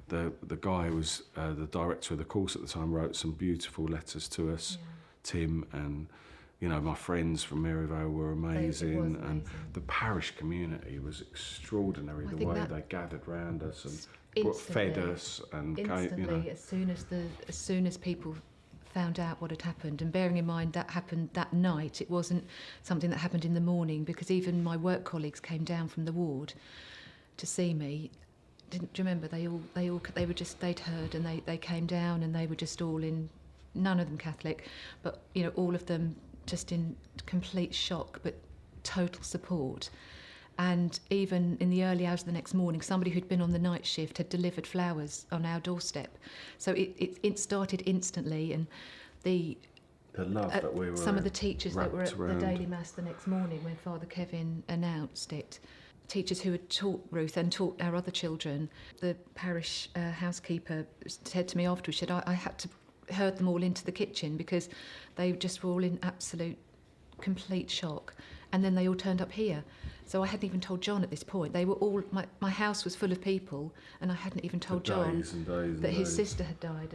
The guy who was the director of the course at the time wrote some beautiful letters to us, Tim, and, you know, my friends from Maryvale were amazing, and the parish community was extraordinary, the way they gathered round us and fed us and instantly, you know. as soon as people found out what had happened. And bearing in mind that happened that night, it wasn't something that happened in the morning, because even my work colleagues came down from the ward to see me. Do you remember? They'd heard, and they came down, and they were just all in, none of them Catholic, but all of them just in complete shock, but total support. And even in the early hours of the next morning, somebody who'd been on the night shift had delivered flowers on our doorstep. So it started instantly, and the love that we were. Some of the teachers that were at around. the daily mass the next morning when Father Kevin announced it, teachers who had taught Ruth and taught our other children, the parish housekeeper said to me afterwards, she said, I had to herd them all into the kitchen because they just were all in absolute, complete shock. And then they all turned up here. So I hadn't even told John at this point. They were all, my house was full of people, and I hadn't even told John that his sister had died.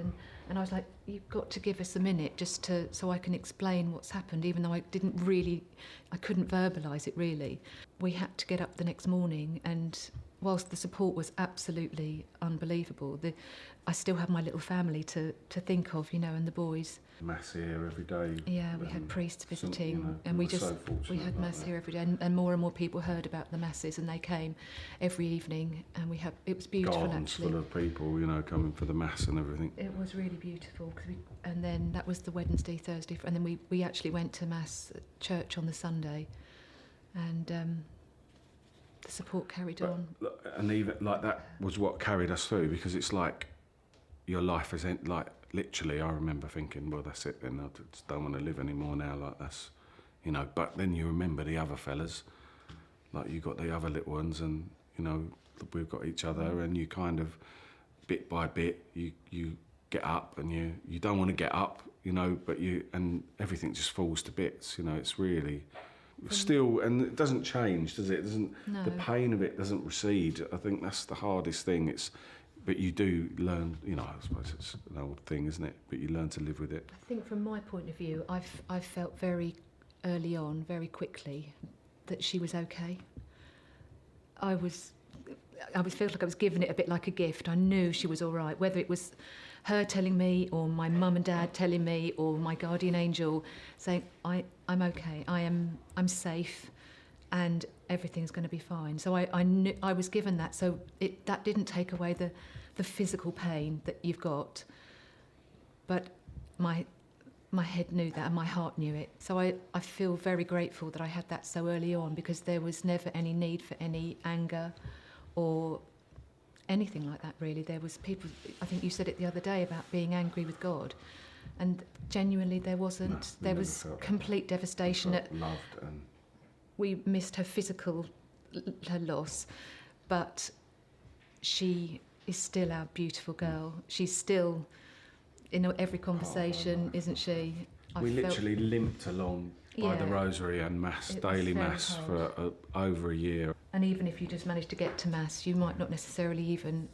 And I was like, you've got to give us a minute just so I can explain what's happened, even though I couldn't verbalise it really. We had to get up the next morning, and whilst the support was absolutely unbelievable, I still have my little family to think of, and the boys. Mass here every day. Yeah, we had priests visiting, and we had mass here every day, and more people heard about the masses, and they came every evening, and it was beautiful. Gardens actually. full of people, coming for the mass and everything. It was really beautiful, and then that was the Wednesday, Thursday, and then we actually went to mass at church on the Sunday, and the support carried on. And even like that was what carried us through, because it's like your life is like literally. I remember thinking, well, that's it then. I just don't want to live anymore now. Like that's, But then you remember the other fellas, like you got the other little ones, and we've got each other, and you kind of bit by bit you get up, and you don't want to get up, but and everything just falls to bits. It's really. Still, and it doesn't change, does it? No. The pain of it doesn't recede. I think that's the hardest thing. But you do learn. I suppose it's an old thing, isn't it? But you learn to live with it. I think from my point of view, I've felt very early on, very quickly, that she was okay. I felt like I was given it a bit like a gift. I knew she was all right, whether it was her telling me, or my mum and dad telling me, or my guardian angel saying, I'm okay, I'm safe, and everything's going to be fine. So I knew I was given that. So that didn't take away the physical pain that you've got, but my head knew that, and my heart knew it. So I feel very grateful that I had that so early on, because there was never any need for any anger or anything like that, really. There was people, I think you said it the other day about being angry with God, and genuinely there wasn't. No, there was complete devastation. Loved, and we missed her her loss, but she is still our beautiful girl. She's still in every conversation, isn't she? We literally limped along by the rosary and mass, daily mass, hard. for over a year. And even if you just managed to get to mass, you might not necessarily even,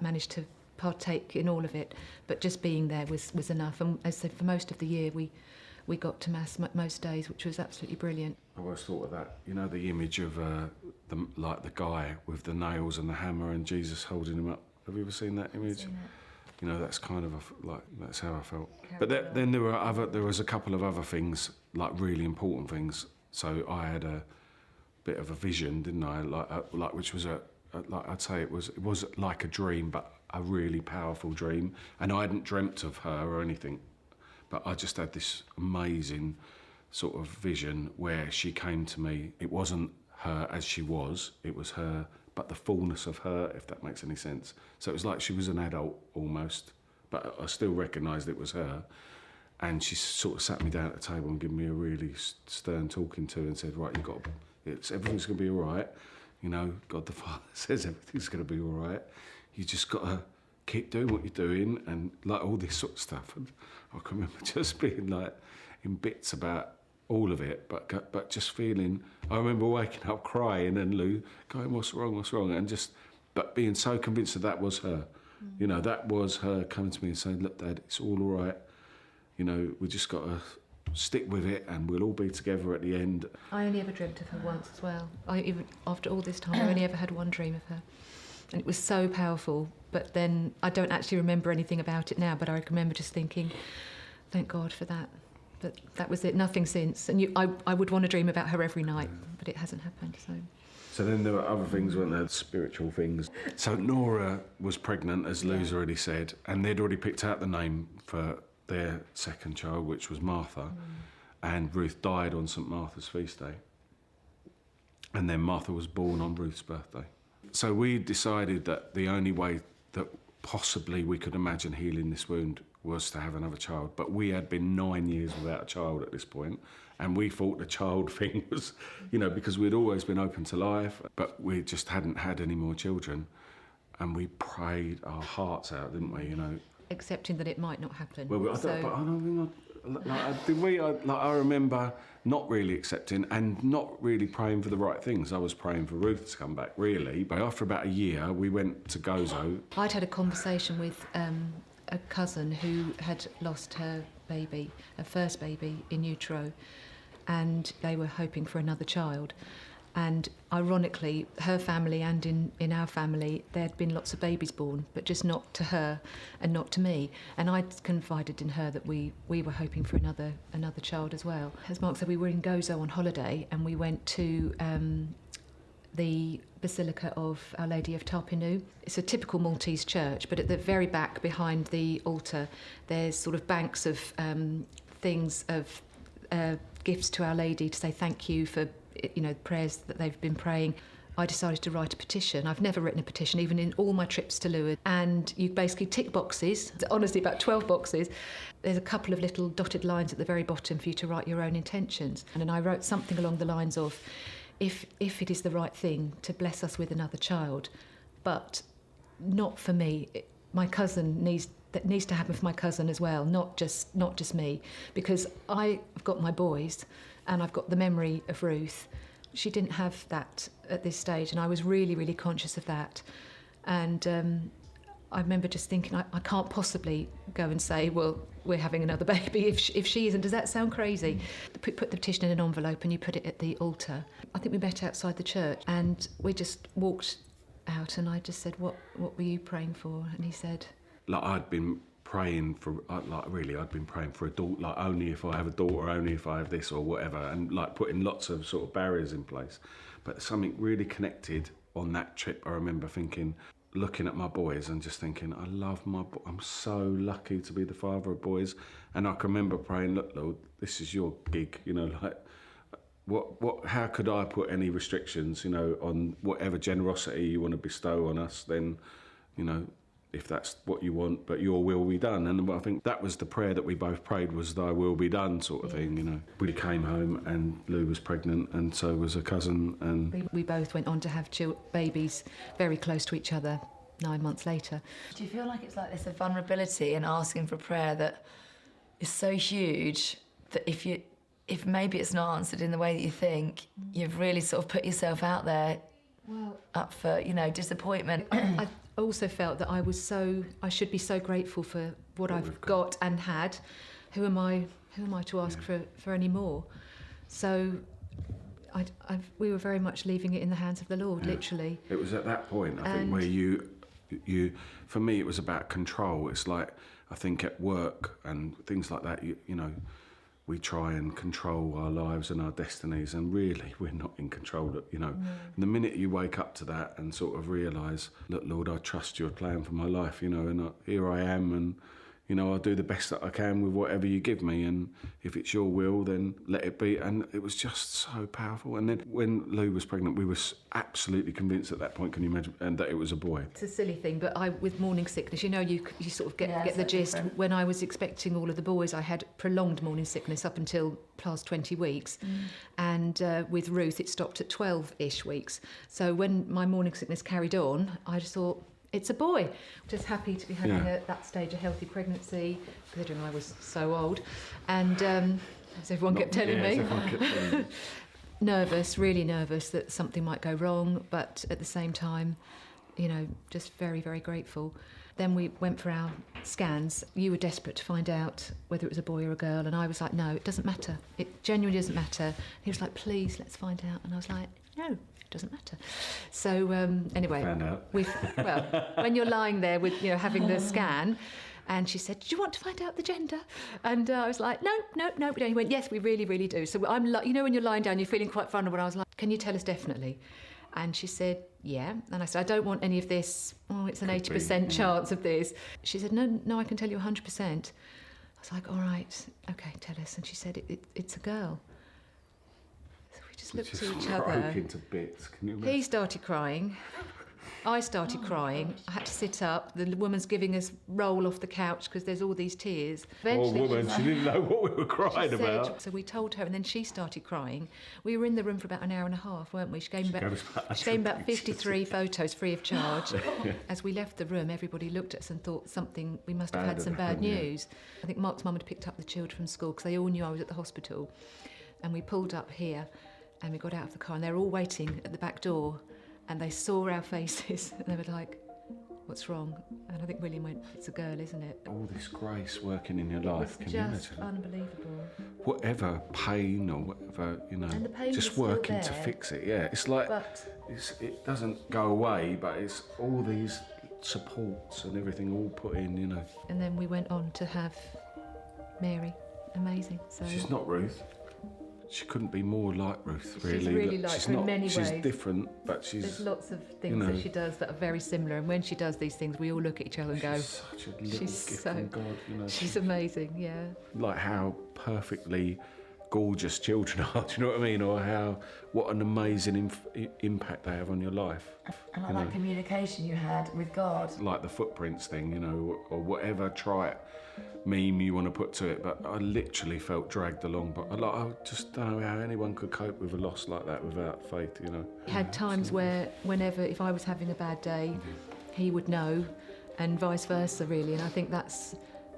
manage to partake in all of it. But just being there was enough. And as I said, for most of the year, we got to mass most days, which was absolutely brilliant. I always thought of that, the image of the guy with the nails and the hammer and Jesus holding him up. Have you ever seen that image? That's kind of that's how I felt. But then there was a couple of other things, like really important things. So I had a bit of a vision, didn't I? Like which was I'd say it was like a dream, but a really powerful dream. And I hadn't dreamt of her or anything, but I just had this amazing sort of vision where she came to me. It wasn't her as she was; it was her, but the fullness of her, if that makes any sense. So it was like she was an adult almost, but I still recognised it was her. And she sort of sat me down at the table and gave me a really stern talking to, and said, right, everything's going to be all right. God the Father says everything's going to be all right. You just got to keep doing what you're doing, and like all this sort of stuff. And I can remember just being like in bits about all of it, but just feeling. I remember waking up crying, and Lou going, "What's wrong?" And but being so convinced that was her. That was her coming to me and saying, "Look, Dad, it's all right. We just got to stick with it, and we'll all be together at the end." I only ever dreamt of her once as well. Even after all this time, I only ever had one dream of her. And it was so powerful. But then I don't actually remember anything about it now, but I remember just thinking, thank God for that. But that was it, nothing since. And I would want to dream about her every night, but it hasn't happened, so... So then there were other things, weren't there? Spiritual things. So Nora was pregnant, as Lou's already said, and they'd already picked out the name for their second child, which was Martha. And Ruth died on St Martha's feast day. And then Martha was born on Ruth's birthday. So we decided that the only way that possibly we could imagine healing this wound was to have another child. But we had been 9 years without a child at this point, and we thought the child thing was, you know, because we'd always been open to life, but we just hadn't had any more children. And we prayed our hearts out, didn't we, you know? Accepting that it might not happen. Well, I don't think I remember not really accepting and not really praying for the right things. I was praying for Ruth to come back, really. But after about a year, we went to Gozo. I'd had a conversation with a cousin who had lost her baby, her first baby in utero, and they were hoping for another child. And ironically, her family and in our family, there had been lots of babies born, but just not to her and not to me. And I'd confided in her that we were hoping for another child as well. As Mark said, we were in Gozo on holiday, and we went to the Basilica of Our Lady of Tarpinu. It's a typical Maltese church, but at the very back behind the altar, there's sort of banks of things of gifts to Our Lady to say thank you for, you know, prayers that they've been praying. I decided to write a petition. I've never written a petition, even in all my trips to Lourdes. And you basically tick boxes, honestly about 12 boxes. There's a couple of little dotted lines at the very bottom for you to write your own intentions. And then I wrote something along the lines of, if it is the right thing to bless us with another child, but not for me. My cousin that needs to happen for my cousin as well, not just me, because I've got my boys and I've got the memory of Ruth. She didn't have that at this stage, and I was really, really conscious of that. And I remember just thinking, I can't possibly go and say, well, we're having another baby if she isn't. Does that sound crazy? Put the petition in an envelope and you put it at the altar. I think we met outside the church and we just walked out, and I just said, what were you praying for? And he said... Like, I'd been praying for a daughter, like, only if I have a daughter, only if I have this or whatever, and like putting lots of sort of barriers in place. But something really connected on that trip. I remember thinking, looking at my boys and just thinking, I love I'm so lucky to be the father of boys. And I can remember praying, look, Lord, this is your gig, you know, like, how could I put any restrictions, you know, on whatever generosity you want to bestow on us, then, you know, if that's what you want, but your will be done. And I think that was the prayer that we both prayed, was thy will be done sort of thing, you know. We came home and Lou was pregnant, and so was a cousin. And we both went on to have babies very close to each other 9 months later. Do you feel like it's like there's a vulnerability in asking for prayer that is so huge that if maybe it's not answered in the way that you think, you've really sort of put yourself out there, up for, you know, disappointment? I also felt that I should be so grateful for what I've got and had. Who am I to ask for any more? So we were very much leaving it in the hands of the Lord, literally. It was at that point, I think, where you, for me, it was about control. It's like, I think at work and things like that, you know, we try and control our lives and our destinies, and really we're not in control, you know. And the minute you wake up to that and sort of realise, look, Lord, I trust your plan for my life, you know, and here I am, and, you know, I'll do the best that I can with whatever you give me, and if it's your will, then let it be. And it was just so powerful. And then when Lou was pregnant, we were absolutely convinced at that point, can you imagine, and that it was a boy. It's a silly thing, but with morning sickness, you know, you sort of get the gist. Different. When I was expecting all of the boys, I had prolonged morning sickness up until past 20 weeks. And with Ruth, it stopped at 12-ish weeks. So when my morning sickness carried on, I just thought, it's a boy. Just happy to be having at that stage a healthy pregnancy, considering I was so old. And as everyone kept telling me, nervous, really nervous that something might go wrong, but at the same time, you know, just very, very grateful. Then we went for our scans. You were desperate to find out whether it was a boy or a girl, and I was like, no, it doesn't matter. It genuinely doesn't matter. He was like, please, let's find out. And I was like, no, it doesn't matter. So anyway, Found out. Well, when you're lying there with, having the scan, and she said, do you want to find out the gender? And I was like, no, we don't. He went, yes, we really, really do. So I'm like, when you're lying down, you're feeling quite vulnerable. And I was like, can you tell us definitely? And she said, yeah. And I said, I don't want any of this. Oh, it's an 80% chance of this. She said, no, I can tell you 100%. I was like, all right, okay, tell us. And she said, it's a girl. So we just looked at each other. Broke into bits. Can you imagine? He started crying. I started crying. I had to sit up. The woman's giving us roll off the couch because there's all these tears. Poor woman, she didn't know what we were crying about. So we told her, and then she started crying. We were in the room for about an hour and a half, weren't we? She gave me about 53 photos free of charge. As we left the room, everybody looked at us and thought we must have had some bad news. I think Mark's mum had picked up the children from school because they all knew I was at the hospital. And we pulled up here and we got out of the car and they were all waiting at the back door. And they saw our faces and they were like, what's wrong? And I think William went, it's a girl, isn't it? All this grace working in your life, It's can you just imagine? unbelievable. And whatever, And the pain just was still working there. to fix it. Yeah, it's like, it doesn't go away, but it's all these supports and everything all put in, And then we went on to have Mary. Amazing. So She's not Ruth. She couldn't be more like Ruth, really. She's really like she's her in not, many she's ways. different, but there's lots of things that she does that are very similar. And when she does these things, we all look at each other and go, she's such a little gift from God, She's amazing, yeah. Like how perfectly gorgeous children are, do you know what I mean? Or what an amazing impact they have on your life. And like that communication you had with God. Like the footprints thing, or whatever trite meme you want to put to it, but I literally felt dragged along. But I just don't know how anyone could cope with a loss like that without faith, He had times where, if I was having a bad day, he would know, and vice versa, really. And I think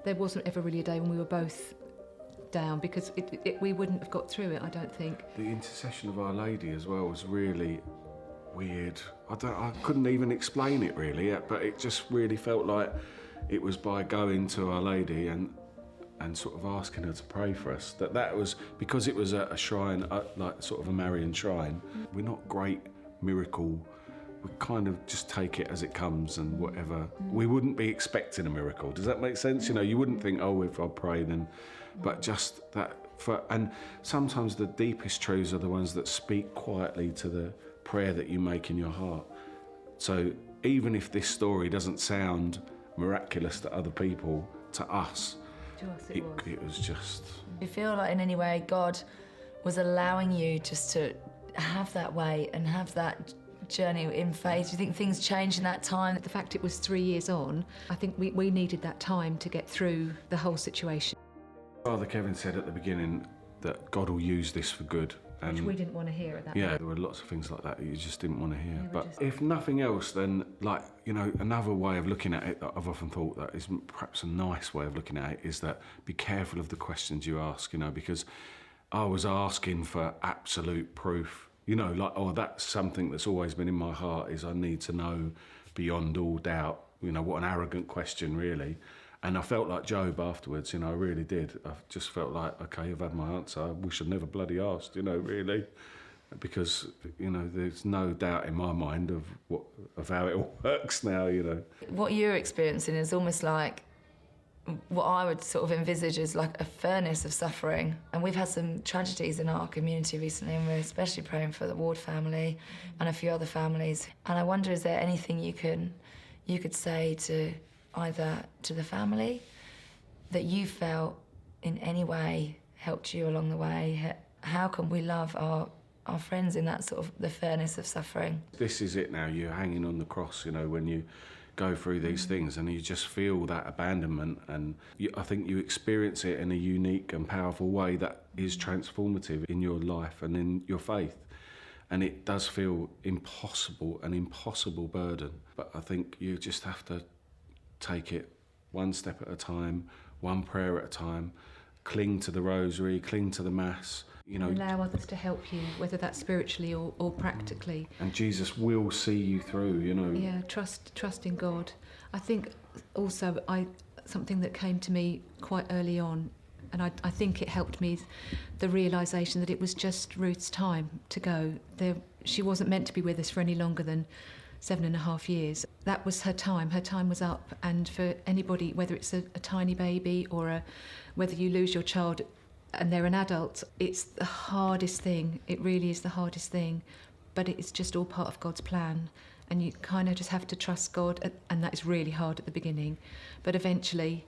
there wasn't ever really a day when we were both down, because we wouldn't have got through it, I don't think. The intercession of Our Lady as well was really weird. I couldn't even explain it really, but it just really felt like it was by going to Our Lady and sort of asking her to pray for us. That was because it was a shrine, like sort of a Marian shrine. We're not great miracle. We kind of just take it as it comes and whatever. We wouldn't be expecting a miracle. Does that make sense? You wouldn't think, oh, if I pray then, but just that. And sometimes the deepest truths are the ones that speak quietly to the prayer that you make in your heart. So even if this story doesn't sound miraculous to other people, to us, it was just... Do you feel like in any way God was allowing you just to have that way and have that journey in faith? Do you think things changed in that time? The fact it was 3 years on, I think we needed that time to get through the whole situation. Father Kevin said at the beginning that God will use this for good. Which we didn't want to hear at that point. Yeah, there were lots of things like that you just didn't want to hear. But if nothing else, then another way of looking at it that I've often thought that is perhaps a nice way of looking at it is that be careful of the questions you ask, because I was asking for absolute proof, that's something that's always been in my heart is I need to know beyond all doubt, what an arrogant question really. And I felt like Job afterwards, I really did. I just felt like, okay, I've had my answer. I wish I'd never bloody asked, really. Because, there's no doubt in my mind of how it all works now, What you're experiencing is almost like what I would sort of envisage as like a furnace of suffering. And we've had some tragedies in our community recently, and we're especially praying for the Ward family and a few other families. And I wonder, is there anything you could say to either to the family that you felt in any way helped you along the way? How can we love our friends in that sort of the furnace of suffering? This is it now, you're hanging on the cross, when you go through these things and you just feel that abandonment, and I think you experience it in a unique and powerful way that is transformative in your life and in your faith. And it does feel impossible, an impossible burden. But I think you just have to take it one step at a time, one prayer at a time, cling to the rosary, cling to the Mass, You know, allow others to help you, whether that's spiritually or practically. and Jesus will see you through, you know. Yeah, trust in God. I think also something that came to me quite early on, and I think it helped me, the realisation that it was just Ruth's time to go. She wasn't meant to be with us for any longer than 7.5 years. That was her time. Her time was up. And for anybody, whether it's a tiny baby or whether you lose your child and they're an adult, it's the hardest thing. It really is the hardest thing. But it's just all part of God's plan. And you kind of just have to trust God. And that is really hard at the beginning. But eventually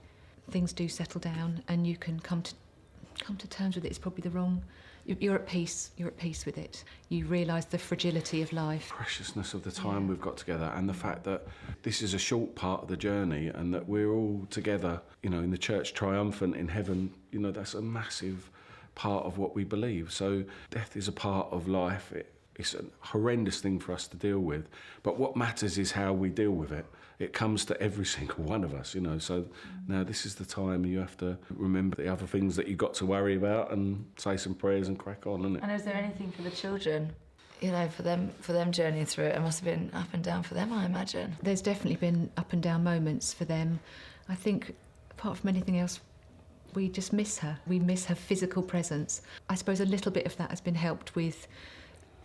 things do settle down and you can come to terms with it. It's probably the wrong... You're at peace. You're at peace with it. You realise the fragility of life. Preciousness of the time we've got together, and the fact that this is a short part of the journey, and that we're all together, you know, in the church triumphant in heaven. You know, that's a massive part of what we believe. So death is a part of life. It's a horrendous thing for us to deal with, but what matters is how we deal with it. It comes to every single one of us, you know. So now this is the time you have to remember the other things that you've got to worry about and say some prayers and crack on, isn't it? And is there anything for the children, you know, for them journeying through it? It must have been up and down for them, I imagine. There's definitely been up and down moments for them. I think, apart from anything else, we just miss her. We miss her physical presence. I suppose a little bit of that has been helped with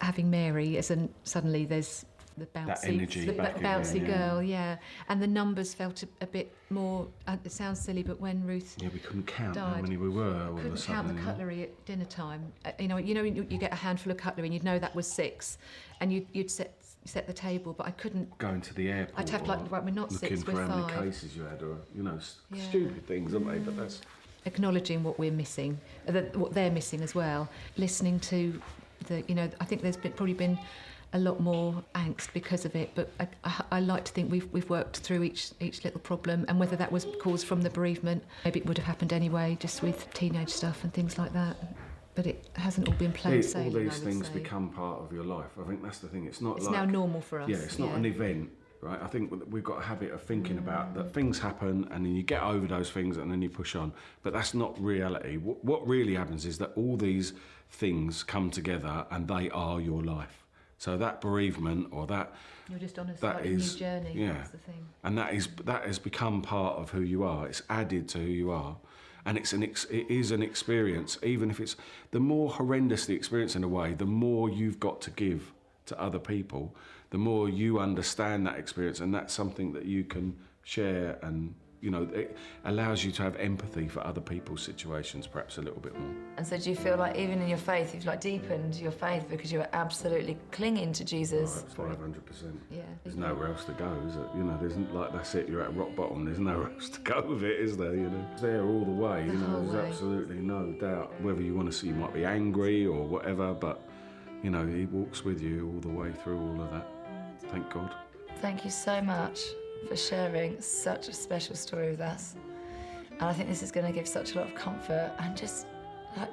having Mary, as in suddenly there's the bouncy girl, yeah. And the numbers felt a bit more. It sounds silly, but when Ruth we couldn't count died, how many we were. All couldn't of a count sudden, the cutlery at dinner time. You get a handful of cutlery and you'd know that was 6, and you'd set the table. But I couldn't going to the airport. I'd have right, we're not 6, looking we're for how 5. many cases you had, or stupid things, aren't they? But that's acknowledging what we're missing, what they're missing as well. Listening to I think there's probably been a lot more angst because of it, but I like to think we've worked through each little problem, and whether that was caused from the bereavement, maybe it would have happened anyway, just with teenage stuff and things like that. But it hasn't all been plain sailing. All these things become part of your life. I think that's the thing. It's now normal for us. Yeah, it's not an event, right? I think we've got a habit of thinking about that things happen and then you get over those things and then you push on. But that's not reality. What really happens is that all these things come together and they are your life. So that bereavement or that... You're just on a slightly new journey, that's the thing. And that has become part of who you are. It's added to who you are. And it is an experience, even if it's... The more horrendous the experience in a way, the more you've got to give to other people, the more you understand that experience, and that's something that you can share, and it allows you to have empathy for other people's situations perhaps a little bit more. And so do you feel like even in your faith you've deepened your faith because you were absolutely clinging to Jesus? 500%. Yeah. There's nowhere else to go, is it? There's that's it, you're at rock bottom, there's nowhere else to go with it, is there? It's there all the way, there's absolutely no doubt. Whether you want to see, you might be angry or whatever, but he walks with you all the way through all of that. Thank God. Thank you so much for sharing such a special story with us. And I think this is going to give such a lot of comfort, and just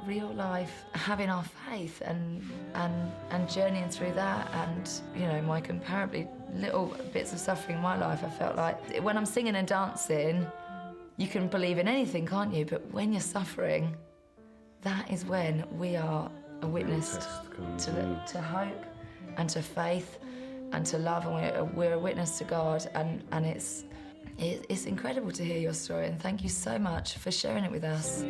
real life, having our faith and journeying through that, and my comparably little bits of suffering in my life. I felt like when I'm singing and dancing, you can believe in anything, can't you? But when you're suffering, that is when we are a witness to hope and to faith and to love, and we're a witness to God, and it's incredible to hear your story, and thank you so much for sharing it with us.